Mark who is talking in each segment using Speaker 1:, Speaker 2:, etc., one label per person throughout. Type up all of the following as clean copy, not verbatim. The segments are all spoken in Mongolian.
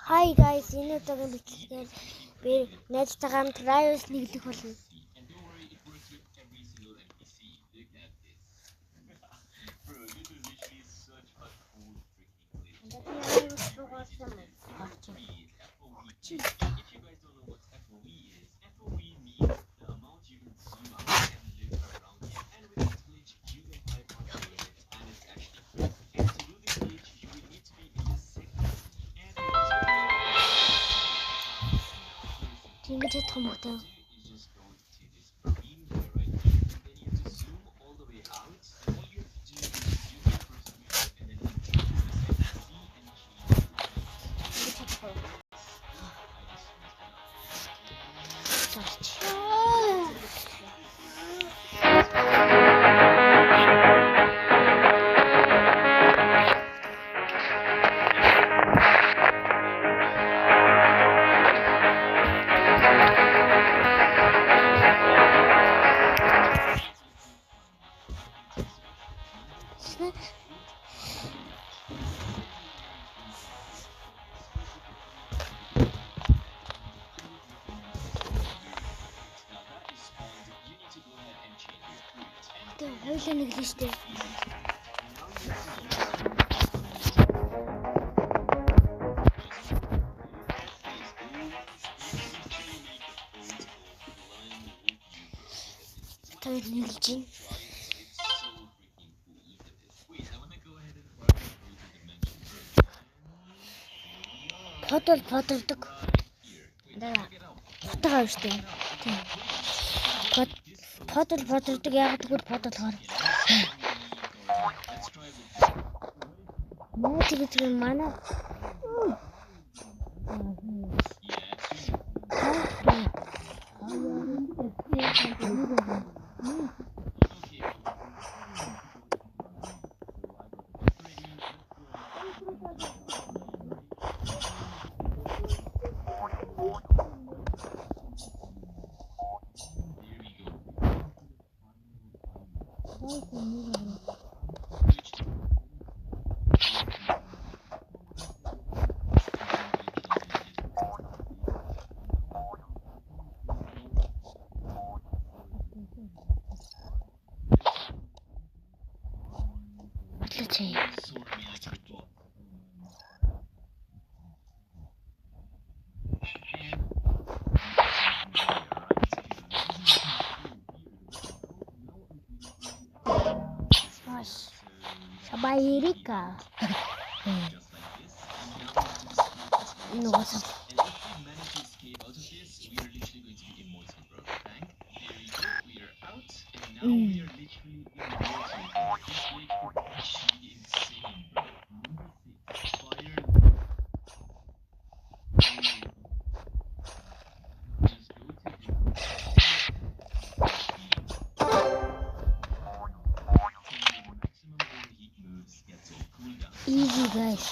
Speaker 1: Hi guys, энэ удаагийн бичлэгээр би найзтайгаа хамт Riot нэглэх болно. Ингэж чадах юм уу та? Хоёулаа нэглэн штэ. Тавд нэглэж чинь. Фотолдог. Даа. Фотограф штэ. Тийм. Фотолдог яг тэгвэл фотолохоор. Наа тэгээд манай Sabay-Erika. No, what's up? Easy guys.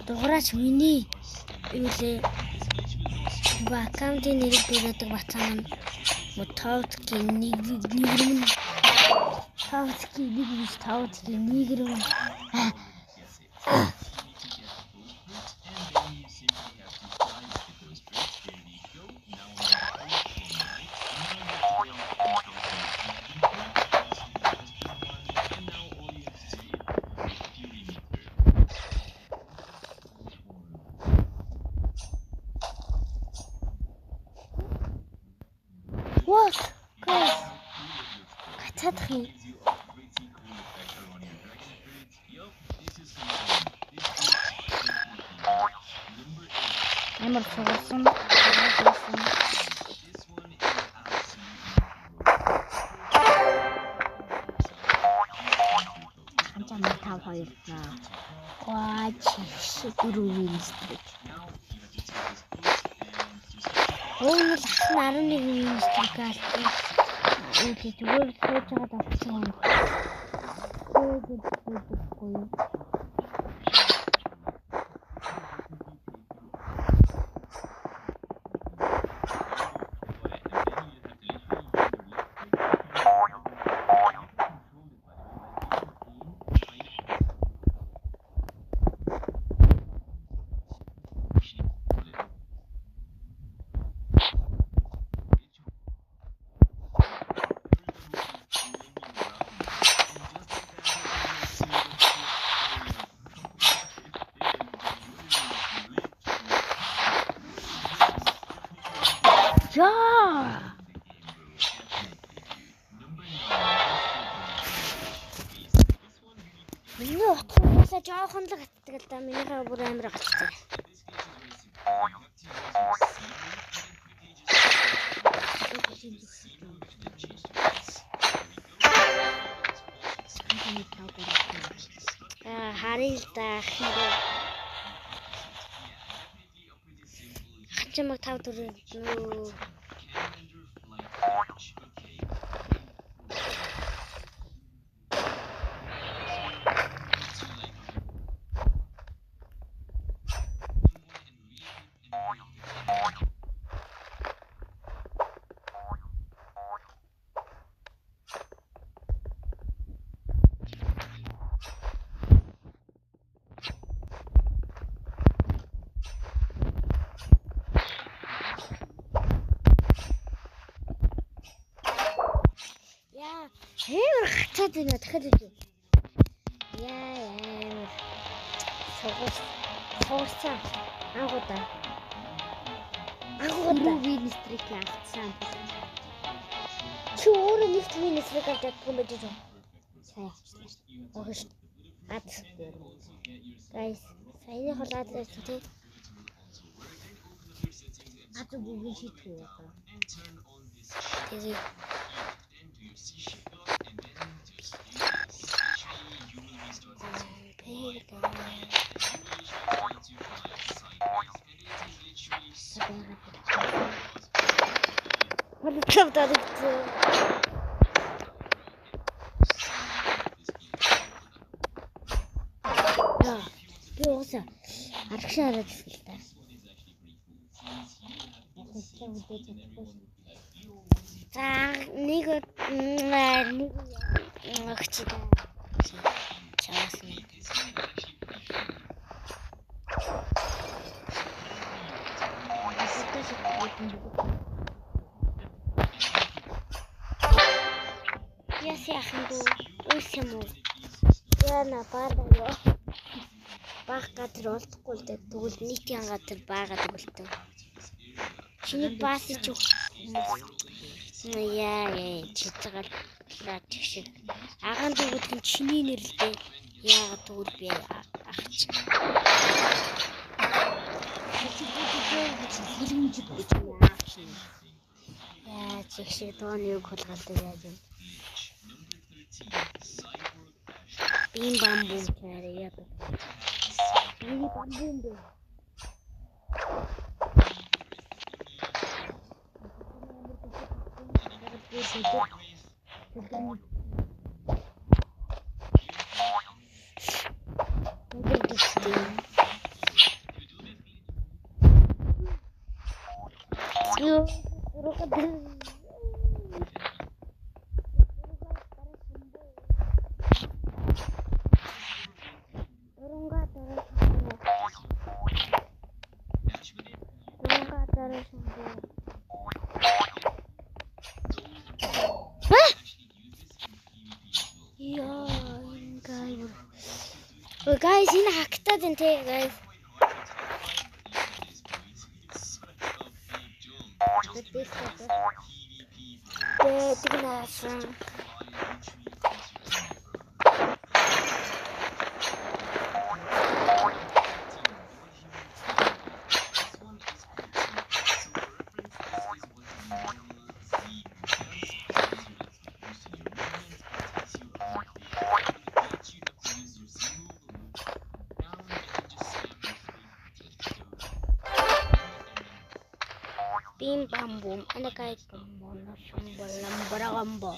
Speaker 1: Дугаарч миний юулээ аккаунтын нэрийг дүүрээдэг бацаан нь мотовтгийн нэгрэм тавцгийн нэгрэм What? Guys, кацаадах юм. Амар цогсон. Хамтаа тав хоёр наа. Гооч шигрүүн стрик. Өөрөөр хэлбэл 11 стрикаас зүгээр сууж байгаа давсан. Миний утсаасаа жоохон л гацдаг л да. Минийхээ бүр амар гацдаг. Харин л да. Хачмаг 5 4 Хэмэр хацаад байна дахиад үгүй. Яа. Согорцаа. Агуудаа. Винс трик авсан. Чи өөрөө нэг винс трик авдаг юм байж юу? Сайн. Огш. Ад. Guys, саяны холаад ирсэн. Ад бүгэн шийтгэв. Тэгээ What the that is би уусаа аргашаа хараад ирсэн л да. За нэг өгч та. Чаас нэг. Ясяхан дүү үсэм үү? Яна баадаа. Баг гадар олдохгүй л дээ. Тэгвэл нийтийн гадар баагаад өгөлтөө. Чиний баас ч яа чицgal лаач. Агаан дүүгүүд нь чиний нэрлээ. Яагаад тэгвэл би ахч. Яа чигшээ тооны үг хулгалдаг яаж юм. Бим бамбум чарая. Бим бамбум дэ. Guys, энэ хактаад энэ те guys. Тэгнасан. Bim bam boom, ana kay kumbo na shumbo lambara gambo.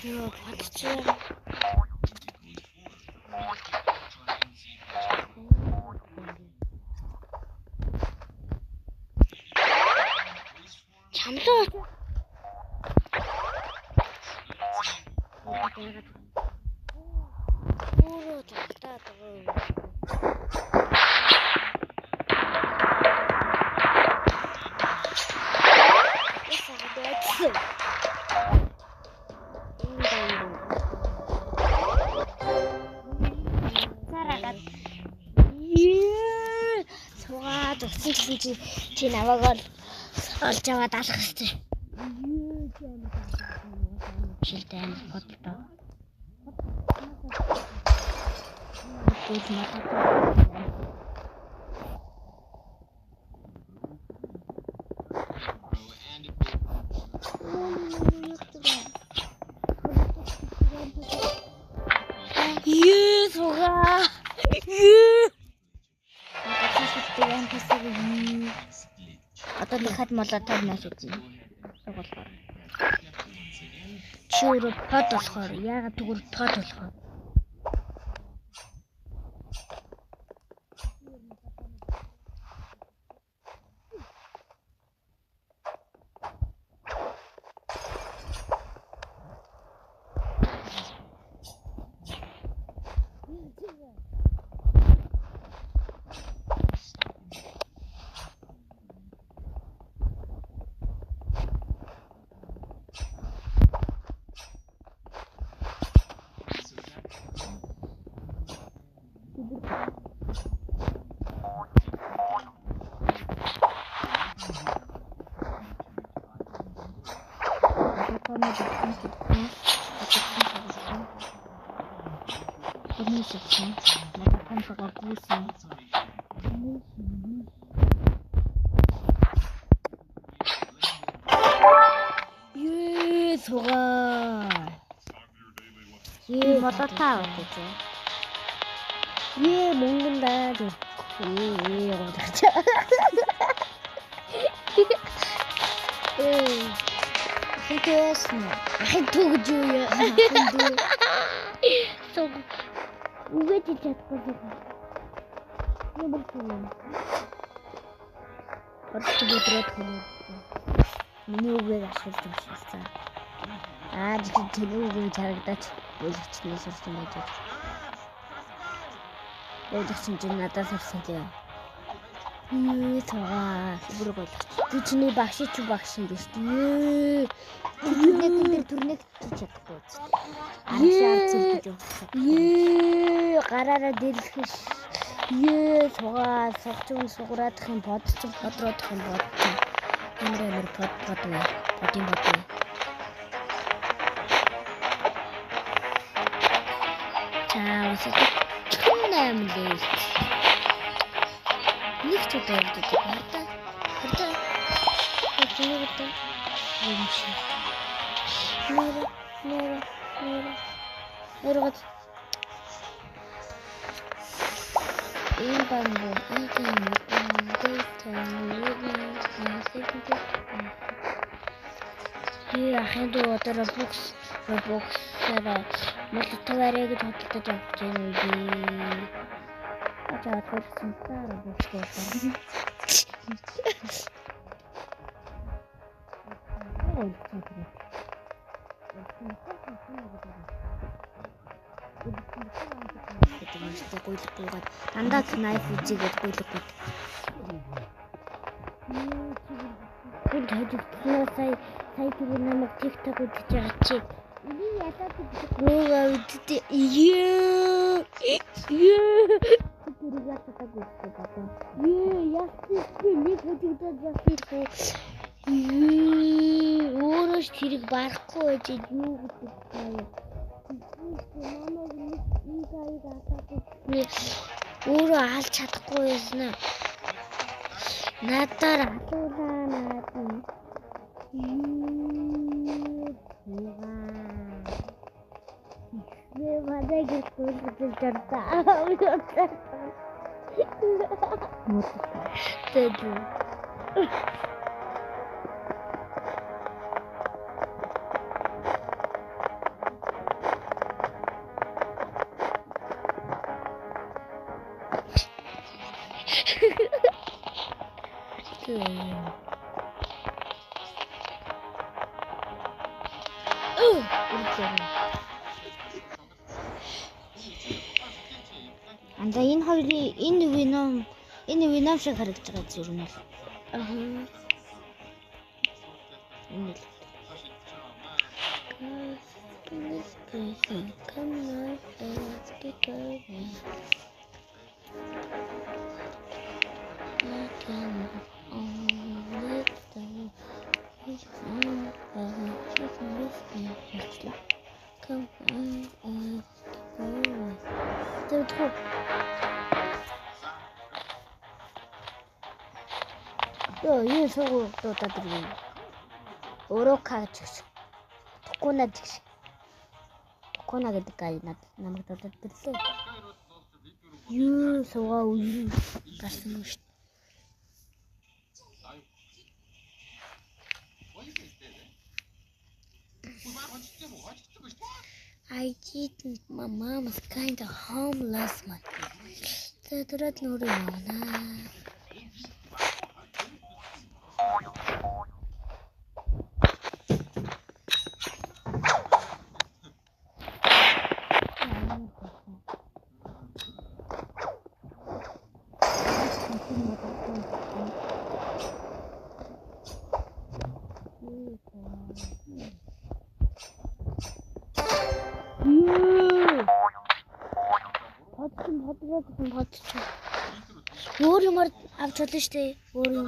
Speaker 1: Ёо, бодчихъя. Чамлаа. Өөрөө тагтаад байгаа. Суугаад өгсөн чи намайг олж аваад алах хэрэгтэй. Шилтэй амт бодлоо. Одоо дахиад молотов нааш үзье. Сугалгаа. Чи өөрөө под болохоор яагаад тэгвэл под болохоор. Молотаа гэж. Мөнгөндаа гэж. Интересно. Хэтгэж юу яа. Сог. Үгээд чадахгүй. Не болчихно. Орчиг өдрөд хөнөө. Миний үгээр ашиглаж байна. Тэр үгээр харагдаж болчихно сурсан байж. Өөдөгсөн чинь надад сурсан тийм. Таа бүр болчих. Чиний багш чи багш юм биш үү? Түрнэг чадахгүй. Аршаа цэлгэж өгсөн. Гараараа дэлгэж. Тугаа согчун суграадах юм бодсон бодроодох юм бодсон. Амар бодвэ. Бодин. Чаа нэмлээ. Нэг ч удаа явдаг байна. Хурдан. Хурдан. Юмши. Нэргэж. Ахинду одоо боксера молотоварыг хөдөлж авч байна. Одоо хөлсөн таараа боксер. Дандаа найф үзийгээд гуйлахгүй. Хүн хажигдсан сая тэр намайг TikTok үзэж байгаа чи. Би ядаад нөгөө үдтэй. Тэр ятаг үздэг байна. Ястик нэг хөдөлгөөд ястик. Өөрөөс тэрийг барахгүй байж юу гэдэг вэ? Өөрөө алж чадахгүй байсан. Надаар алуулаа. Вадаг хөдөлж дартаа. Тэд.
Speaker 2: Анда энэ хоёрын энэ вином шиг харагдаж байгаа зүйл нь бол. Энэ л. Юу суугуудад ирвэ. Орока гэж. Токона гэж. Токона гэдэг гай намайг дуудаад ирлээ. Юу суугаа үгүй гарсан юм шүү. I didn't. My mom was kind of homeless one. Тэдрээд нүрээ явна. Өөр юмар авч болно шүү дээ. Өөр юм.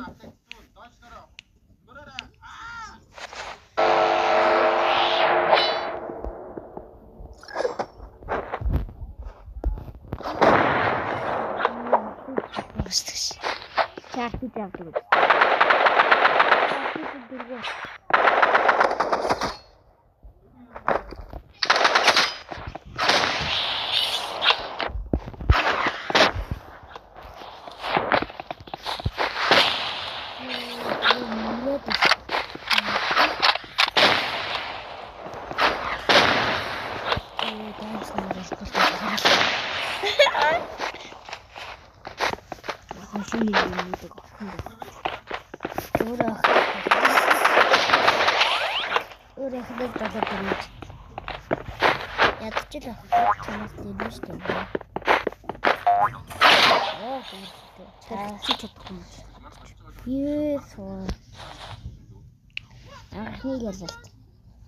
Speaker 2: Чарти явдаг.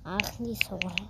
Speaker 2: Анхны сугаралт.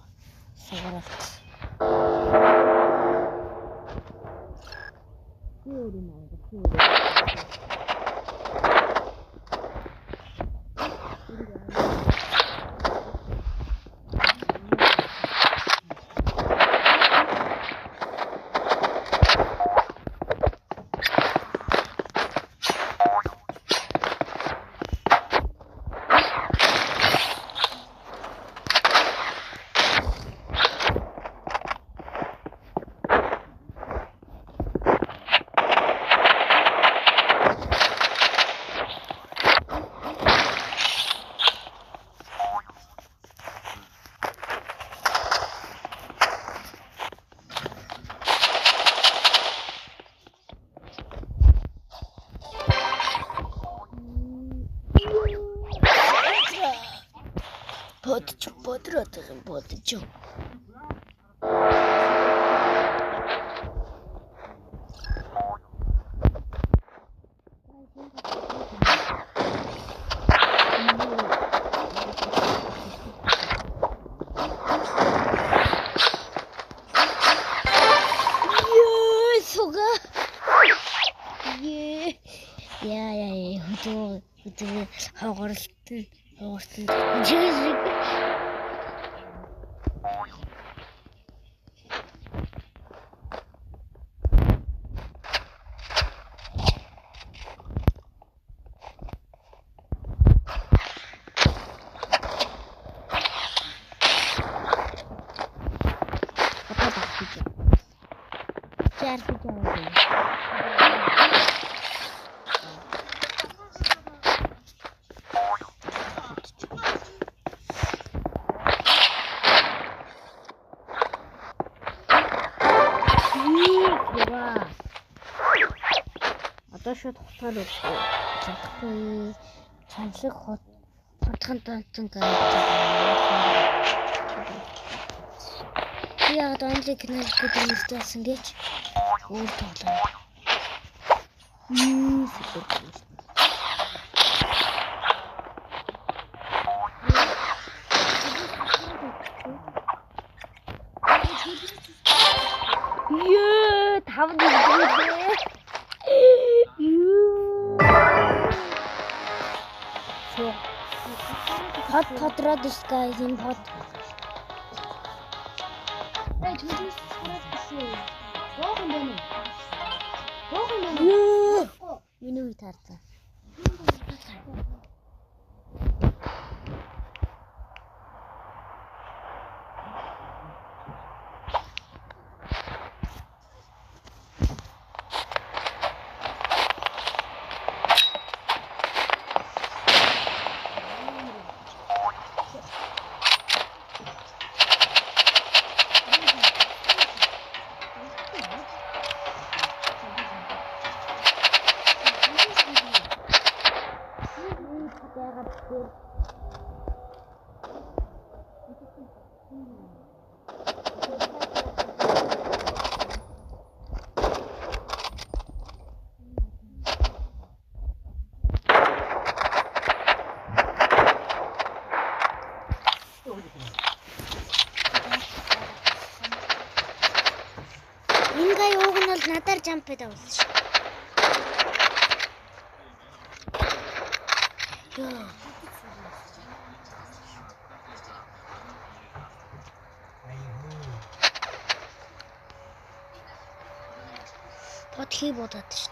Speaker 2: Бодчих. Одоо шууд хутгаар өгөө. Чадахгүй. Чамшиг хотхон тонцон гэж. Not only can I put in this class engage. Super yeah, how did you do it? So, hot rod this guy is in hot.
Speaker 1: Wait, who is this? Welcome,
Speaker 2: You know it, Arthur. Энэ гай ууг нь бол надаар jump гэдэг болсон шүү. Ёо. Бод хий бодоод шүү.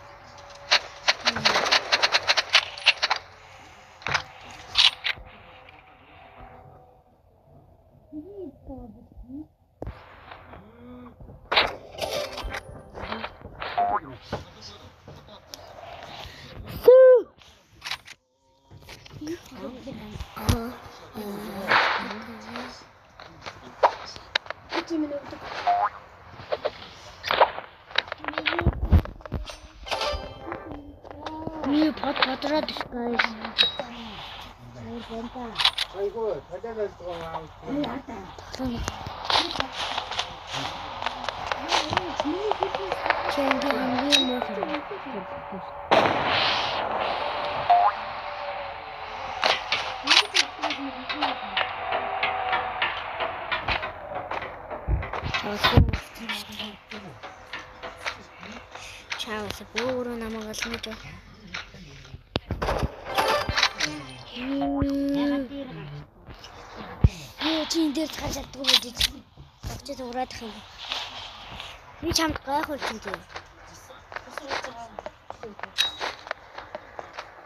Speaker 2: New potrod guys.
Speaker 3: 아이고, 대단할 동안
Speaker 2: Ciao, sicuro una magazzino. Чин дээр цааш чаддгүй байж чинь. Авчид ураадах юм. Би чамд гайхуулж чинь тийм.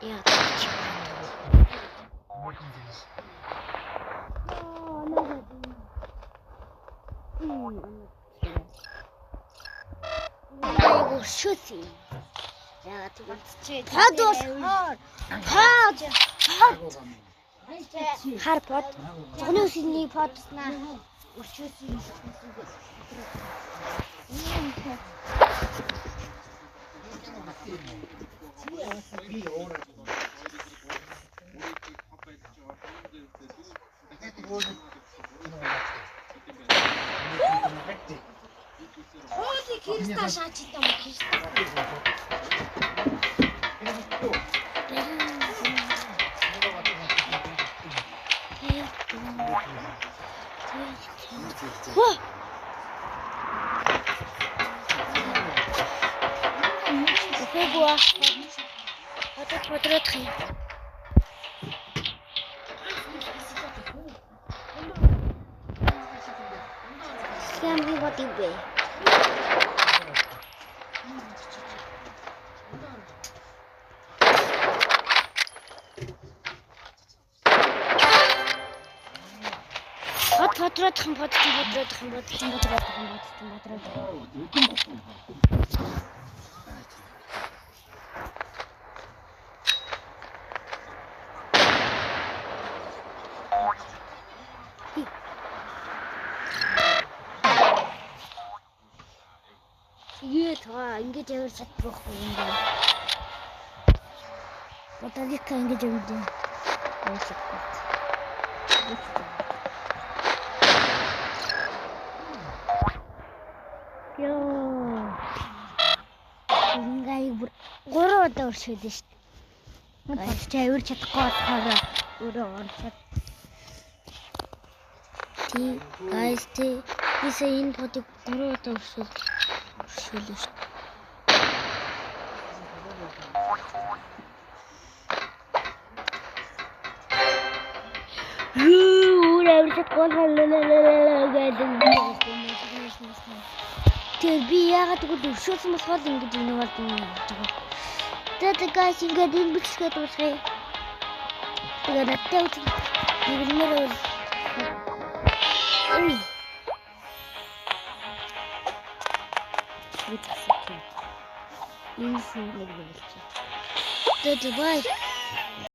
Speaker 2: Яа. Айгу шүти. Яа тийм. Падос. Хар под. Зогны үсний подснаа өрчөөсөн. Холи Криста шаачитам Криста. Whoa! Okay, boah. Wat ging. Siam wie wat die be. Потрат. Iya, toh, ini jauh satu ini. Tadi kan ini jauh dia. Cepat.
Speaker 1: өршөөлнө шүү дээ. Гайс чи авир чадахгүй болохоор өөрөө орчод.
Speaker 2: Тий гайс тий бисээ энэ бодыг 3 удаа өршөөлнө шүү дээ.
Speaker 1: Өөр авир чадахгүй тэр би яагаад тэгвэл өршөөлсөн болохоор ингэж энэ бол юм гэж байгаа. Тэгээд гайс ингэж энэ бичгээд дуусгая. Тэгээд надтай үгүй нэрмээр бол энэ сүмээр болчих.
Speaker 2: Тэгээд бай